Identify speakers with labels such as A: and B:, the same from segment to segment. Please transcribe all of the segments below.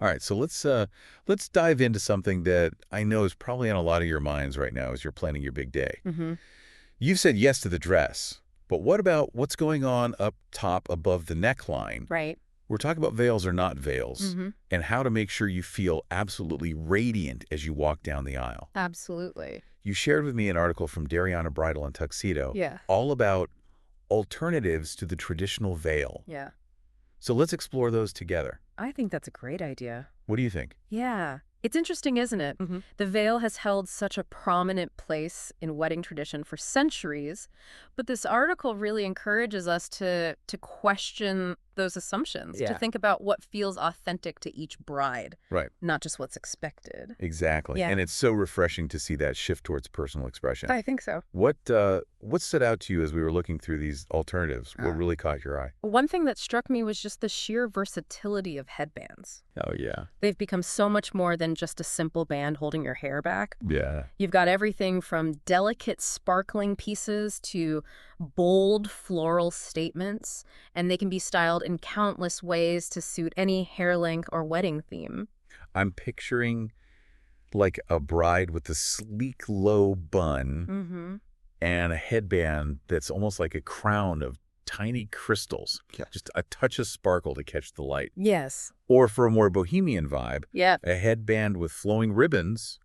A: All right, so let's dive into something that I know is probably on a lot of your minds right now as you're planning your big day.
B: Mm-hmm.
A: You've said yes to the dress, but what about what's going on up top above the neckline?
B: Right.
A: We're talking about veils or not veils,
B: Mm-hmm.
A: and how to make sure you feel absolutely radiant as you walk down the aisle.
B: Absolutely.
A: You shared with me an article from Darianna Bridal and Tuxedo
B: Yeah.
A: all about alternatives to the traditional veil.
B: Yeah.
A: So let's explore those together.
B: I think that's a great idea.
A: What do you think?
B: Yeah. It's interesting, isn't it?
A: Mm-hmm.
B: The veil has held such a prominent place in wedding tradition for centuries, but this article really encourages us to question those assumptions, to
A: Yeah.
B: think about what feels authentic to each bride,
A: Right.
B: not just what's expected.
A: Exactly.
B: Yeah.
A: And it's so refreshing to see that shift towards personal expression.
B: I think so.
A: What stood out to you as we were looking through these alternatives? What really caught your eye?
B: One thing that struck me was just the sheer versatility of headbands.
A: Oh, yeah.
B: They've become so much more than just a simple band holding your hair back.
A: Yeah.
B: You've got everything from delicate sparkling pieces to bold floral statements, and they can be styled in countless ways to suit any hair length or wedding theme.
A: I'm picturing like a bride with a sleek low bun
B: Mm-hmm.
A: and a headband that's almost like a crown of tiny crystals. Yeah. Just a touch of sparkle to catch the light.
B: Yes.
A: Or for a more bohemian vibe,
B: Yeah.
A: a headband with flowing ribbons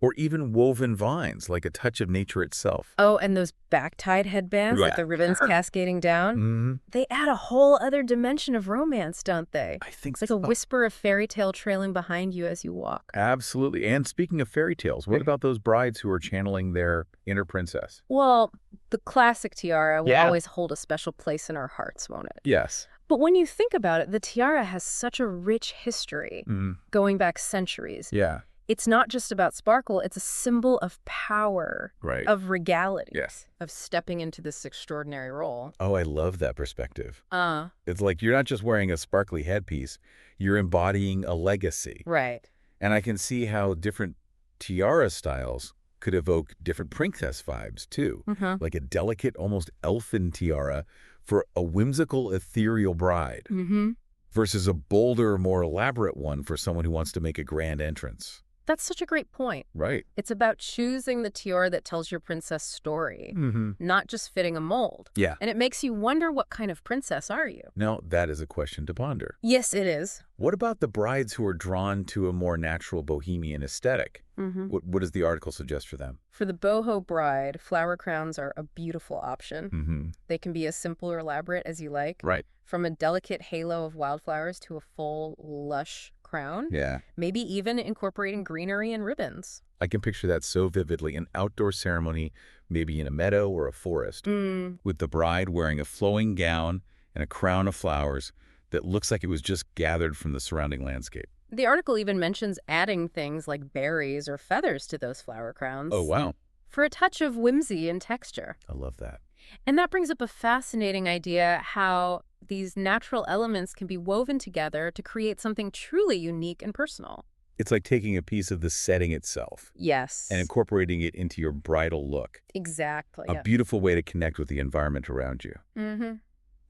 A: or even woven vines, like a touch of nature itself.
B: Oh, and those back-tied headbands
A: Right.
B: with the ribbons cascading down,
A: Mm-hmm.
B: they add a whole other dimension of romance, don't they?
A: I think
B: It's like
A: so.
B: a whisper of fairy tale trailing behind you as you walk.
A: Absolutely. And speaking of fairy tales, what about those brides who are channeling their inner princess?
B: Well, the classic tiara will
A: Yeah.
B: always hold a special place in our hearts, won't it?
A: Yes.
B: But when you think about it, the tiara has such a rich history, going back centuries.
A: Yeah.
B: It's not just about sparkle, it's a symbol of power,
A: Right.
B: of regality,
A: Yes.
B: of stepping into this extraordinary role.
A: Oh, I love that perspective.
B: Uh,
A: It's like you're not just wearing a sparkly headpiece, you're embodying a legacy.
B: right.
A: And I can see how different tiara styles could evoke different princess vibes, too.
B: Mm-hmm.
A: Like a delicate, almost elfin tiara for a whimsical, ethereal bride
B: Mm-hmm.
A: versus a bolder, more elaborate one for someone who wants to make a grand entrance.
B: That's such a great point.
A: Right.
B: It's about choosing the tiara that tells your princess story,
A: Mm-hmm.
B: not just fitting a mold.
A: Yeah.
B: And it makes you wonder, what kind of princess are you?
A: Now, that is a question to ponder.
B: Yes, it is.
A: What about the brides who are drawn to a more natural bohemian aesthetic?
B: Mm-hmm.
A: What does the article suggest for them?
B: For the boho bride, flower crowns are a beautiful option.
A: Mm-hmm.
B: They can be as simple or elaborate as you like,
A: Right.
B: from a delicate halo of wildflowers to a full, lush crown,
A: Yeah.
B: maybe even incorporating greenery and ribbons.
A: I can picture that so vividly. An outdoor ceremony, maybe in a meadow or a forest, with the bride wearing a flowing gown and a crown of flowers that looks like it was just gathered from the surrounding landscape.
B: The article even mentions adding things like berries or feathers to those flower crowns.
A: Oh, wow.
B: For a touch of whimsy and texture.
A: I love that.
B: And that brings up a fascinating idea, how these natural elements can be woven together to create something truly unique and personal.
A: It's like taking a piece of the setting itself
B: Yes.
A: and incorporating it into your bridal look.
B: Exactly.
A: A beautiful way to connect with the environment around you.
B: Mm-hmm.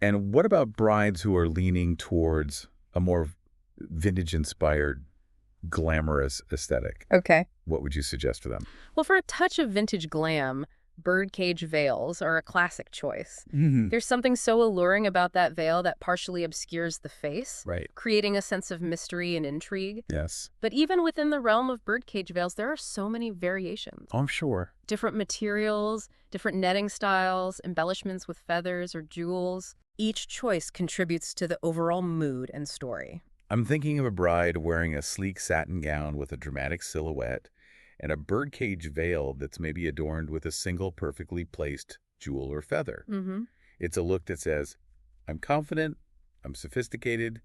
A: And what about brides who are leaning towards a more vintage-inspired, glamorous aesthetic?
B: Okay.
A: What would you suggest for them?
B: Well, for a touch of vintage glam, birdcage veils are a classic choice.
A: Mm-hmm.
B: There's something so alluring about that veil that partially obscures the face,
A: Right.
B: creating a sense of mystery and intrigue.
A: Yes.
B: But even within the realm of birdcage veils, there are so many variations.
A: Oh, I'm sure.
B: Different materials, different netting styles, embellishments with feathers or jewels. Each choice contributes to the overall mood and story.
A: I'm thinking of a bride wearing a sleek satin gown with a dramatic silhouette and a birdcage veil that's maybe adorned with a single perfectly placed jewel or feather.
B: Mm-hmm.
A: It's a look that says, I'm confident, I'm sophisticated,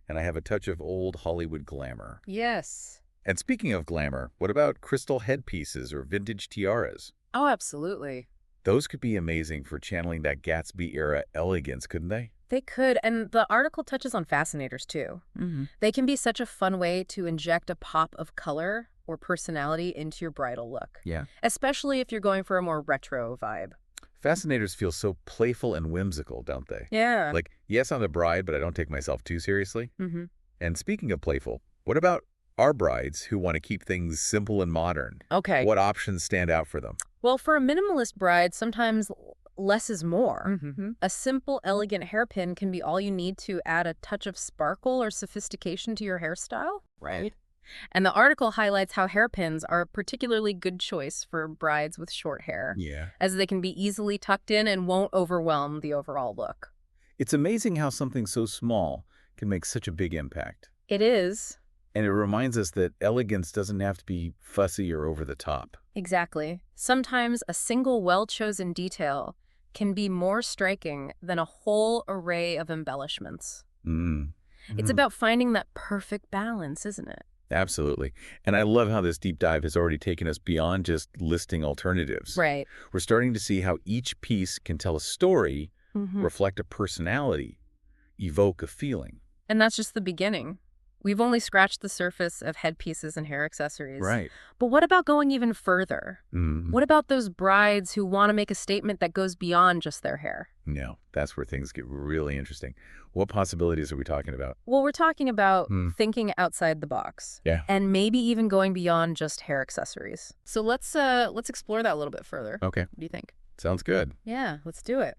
A: and I have a touch of old Hollywood glamour.
B: Yes.
A: And speaking of glamour, what about crystal headpieces or vintage tiaras?
B: Oh, absolutely.
A: Those could be amazing for channeling that Gatsby-era elegance, couldn't they?
B: They could, and the article touches on fascinators too.
A: Mm-hmm.
B: They can be such a fun way to inject a pop of color or personality into your bridal look,
A: Yeah.
B: especially if you're going for a more retro vibe.
A: Fascinators feel so playful and whimsical, don't they?
B: Yeah.
A: Like, yes, I'm the bride, but I don't take myself too seriously.
B: Mm-hmm.
A: And speaking of playful, What about our brides who want to keep things simple and modern?
B: Okay.
A: What options stand out for them?
B: Well, for a minimalist bride, sometimes less is more. A simple, elegant hairpin can be all you need to add a touch of sparkle or sophistication to your hairstyle.
A: Right.
B: And the article highlights how hairpins are a particularly good choice for brides with short hair,
A: Yeah.
B: as they can be easily tucked in and won't overwhelm the overall look.
A: It's amazing how something so small can make such a big impact.
B: It is.
A: And it reminds us that elegance doesn't have to be fussy or over the top.
B: Exactly. Sometimes a single well-chosen detail can be more striking than a whole array of embellishments. It's about finding that perfect balance, isn't it?
A: Absolutely. And I love how this deep dive has already taken us beyond just listing alternatives.
B: Right.
A: We're starting to see how each piece can tell a story, reflect a personality, evoke a feeling.
B: And that's just the beginning. We've only scratched the surface of headpieces and hair accessories.
A: Right.
B: But what about going even further? What about those brides who want to make a statement that goes beyond just their hair?
A: No, that's where things get really interesting. What possibilities are we talking about?
B: Well, we're talking about thinking outside the box.
A: Yeah.
B: And maybe even going beyond just hair accessories. So let's explore that a little bit further.
A: Okay.
B: What do you think?
A: Sounds good.
B: Yeah, let's do it.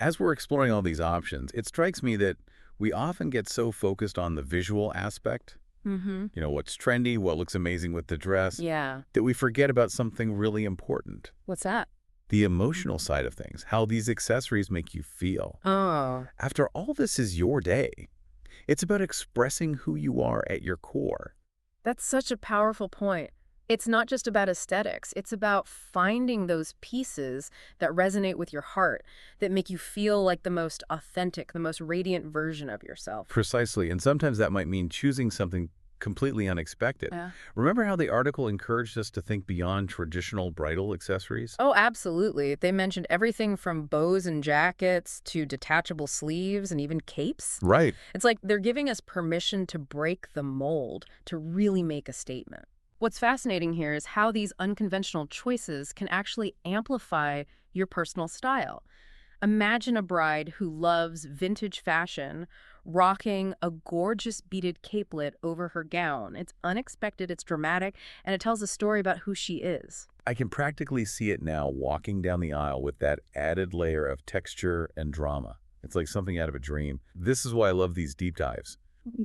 A: As we're exploring all these options, it strikes me that we often get so focused on the visual aspect, what's trendy, what looks amazing with the dress,
B: Yeah.
A: that we forget about something really important.
B: What's that?
A: The emotional side of things, how these accessories make you feel.
B: Oh.
A: After all, this is your day. It's about expressing who you are at your core.
B: That's such a powerful point. It's not just about aesthetics. It's about finding those pieces that resonate with your heart, that make you feel like the most authentic, the most radiant version of yourself.
A: Precisely, and sometimes that might mean choosing something completely unexpected.
B: Yeah.
A: Remember how the article encouraged us to think beyond traditional bridal accessories?
B: Oh, absolutely. They mentioned everything from bows and jackets to detachable sleeves and even capes.
A: Right.
B: It's like they're giving us permission to break the mold, to really make a statement. What's fascinating here is how these unconventional choices can actually amplify your personal style. Imagine a bride who loves vintage fashion rocking a gorgeous beaded capelet over her gown. It's unexpected, it's dramatic, and it tells a story about who she is.
A: I can practically see it now walking down the aisle with that added layer of texture and drama. It's like something out of a dream. This is why I love these deep dives.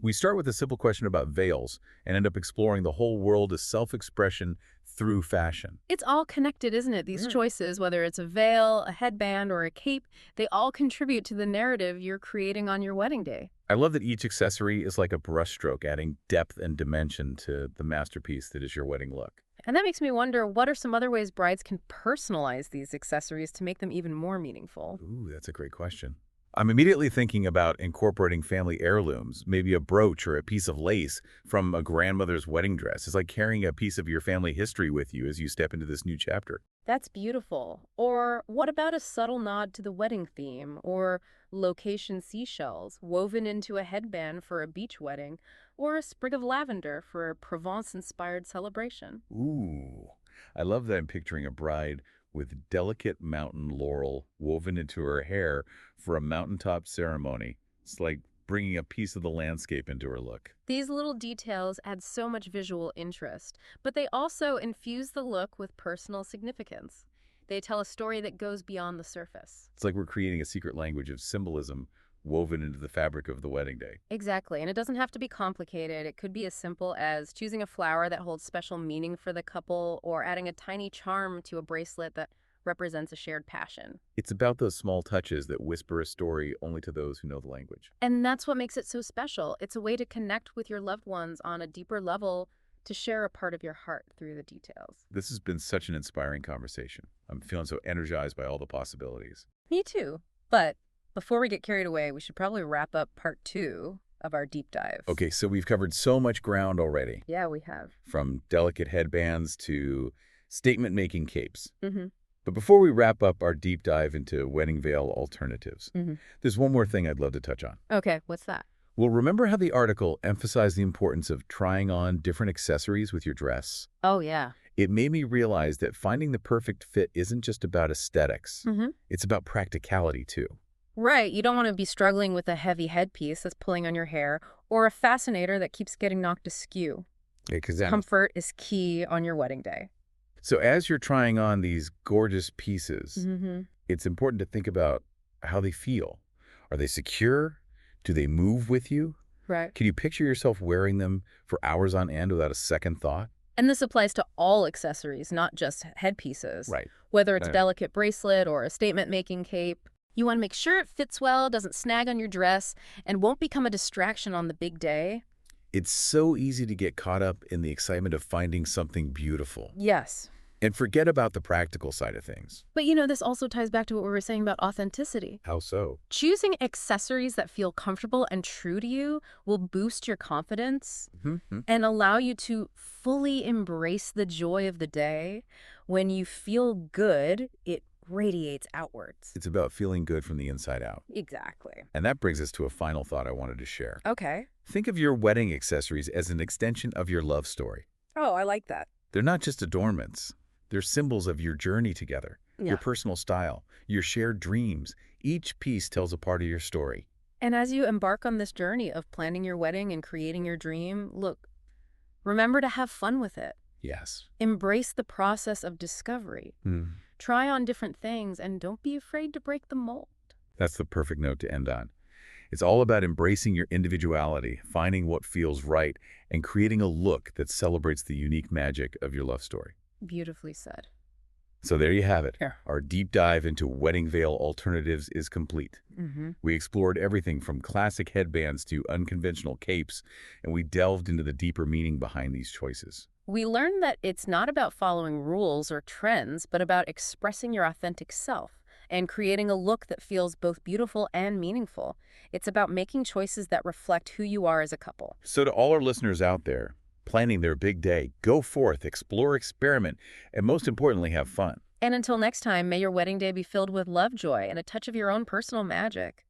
A: We start with a simple question about veils and end up exploring the whole world of self-expression through fashion.
B: It's all connected, isn't it? These choices, whether it's a veil, a headband, or a cape, they all contribute to the narrative you're creating on your wedding day.
A: I love that each accessory is like a brushstroke, adding depth and dimension to the masterpiece that is your wedding look.
B: And that makes me wonder, what are some other ways brides can personalize these accessories to make them even more meaningful?
A: Ooh, that's a great question. I'm immediately thinking about incorporating family heirlooms, maybe a brooch or a piece of lace from a grandmother's wedding dress. It's like carrying a piece of your family history with you as you step into this new chapter.
B: That's beautiful. Or what about a subtle nod to the wedding theme, or location seashells woven into a headband for a beach wedding, or a sprig of lavender for a Provence-inspired celebration?
A: Ooh, I love that I'm picturing a bride with delicate mountain laurel woven into her hair for a mountaintop ceremony. It's like bringing a piece of the landscape into her look.
B: These little details add so much visual interest, but they also infuse the look with personal significance. They tell a story that goes beyond the surface.
A: It's like we're creating a secret language of symbolism woven into the fabric of the wedding day.
B: Exactly, and it doesn't have to be complicated. It could be as simple as choosing a flower that holds special meaning for the couple, or adding a tiny charm to a bracelet that represents a shared passion.
A: It's about those small touches that whisper a story only to those who know the language.
B: And that's what makes it so special. It's a way to connect with your loved ones on a deeper level, to share a part of your heart through the details.
A: This has been such an inspiring conversation. I'm feeling so energized by all the possibilities.
B: Me too. But before we get carried away, we should probably wrap up part 2 of our deep dive.
A: Okay, so we've covered so much ground already.
B: Yeah, we have.
A: From delicate headbands to statement-making capes.
B: Mm-hmm.
A: But before we wrap up our deep dive into wedding veil alternatives, there's one more thing I'd love to touch on.
B: Okay, what's that?
A: Well, remember how the article emphasized the importance of trying on different accessories with your dress?
B: Oh, yeah.
A: It made me realize that finding the perfect fit isn't just about aesthetics. It's about practicality, too.
B: Right, you don't want to be struggling with a heavy headpiece that's pulling on your hair or a fascinator that keeps getting knocked askew.
A: Exactly.
B: Comfort is key on your wedding day.
A: So as you're trying on these gorgeous pieces,
B: Mm-hmm.
A: it's important to think about how they feel. Are they secure? Do they move with you?
B: Right.
A: Can you picture yourself wearing them for hours on end without a second thought?
B: And this applies to all accessories, not just headpieces.
A: Right.
B: Whether it's a
A: Right.
B: delicate bracelet or a statement-making cape, you want to make sure it fits well, doesn't snag on your dress, and won't become a distraction on the big day.
A: It's so easy to get caught up in the excitement of finding something beautiful
B: Yes.
A: and forget about the practical side of things.
B: But this also ties back to what we were saying about authenticity.
A: How so?
B: Choosing accessories that feel comfortable and true to you will boost your confidence
A: Mm-hmm.
B: and allow you to fully embrace the joy of the day. When you feel good, it radiates outwards.
A: It's about feeling good from the inside out.
B: Exactly.
A: And that brings us to a final thought I wanted to share.
B: Okay.
A: Think of your wedding accessories as an extension of your love story.
B: Oh, I like that.
A: They're not just adornments. They're symbols of your journey together,
B: Yeah.
A: your personal style, your shared dreams. Each piece tells a part of your story.
B: And as you embark on this journey of planning your wedding and creating your dream, look, remember to have fun with it.
A: Yes.
B: Embrace the process of discovery. Try on different things and don't be afraid to break the mold.
A: That's the perfect note to end on. It's all about embracing your individuality, finding what feels right, and creating a look that celebrates the unique magic of your love story.
B: Beautifully said.
A: So there you have it.
B: Yeah.
A: Our deep dive into wedding veil alternatives is complete.
B: Mm-hmm.
A: We explored everything from classic headbands to unconventional capes, and we delved into the deeper meaning behind these choices.
B: We learned that it's not about following rules or trends, but about expressing your authentic self and creating a look that feels both beautiful and meaningful. It's about making choices that reflect who you are as a couple.
A: So to all our listeners out there, planning their big day, go forth, explore, experiment, and most importantly, have fun.
B: And until next time, may your wedding day be filled with love, joy, and a touch of your own personal magic.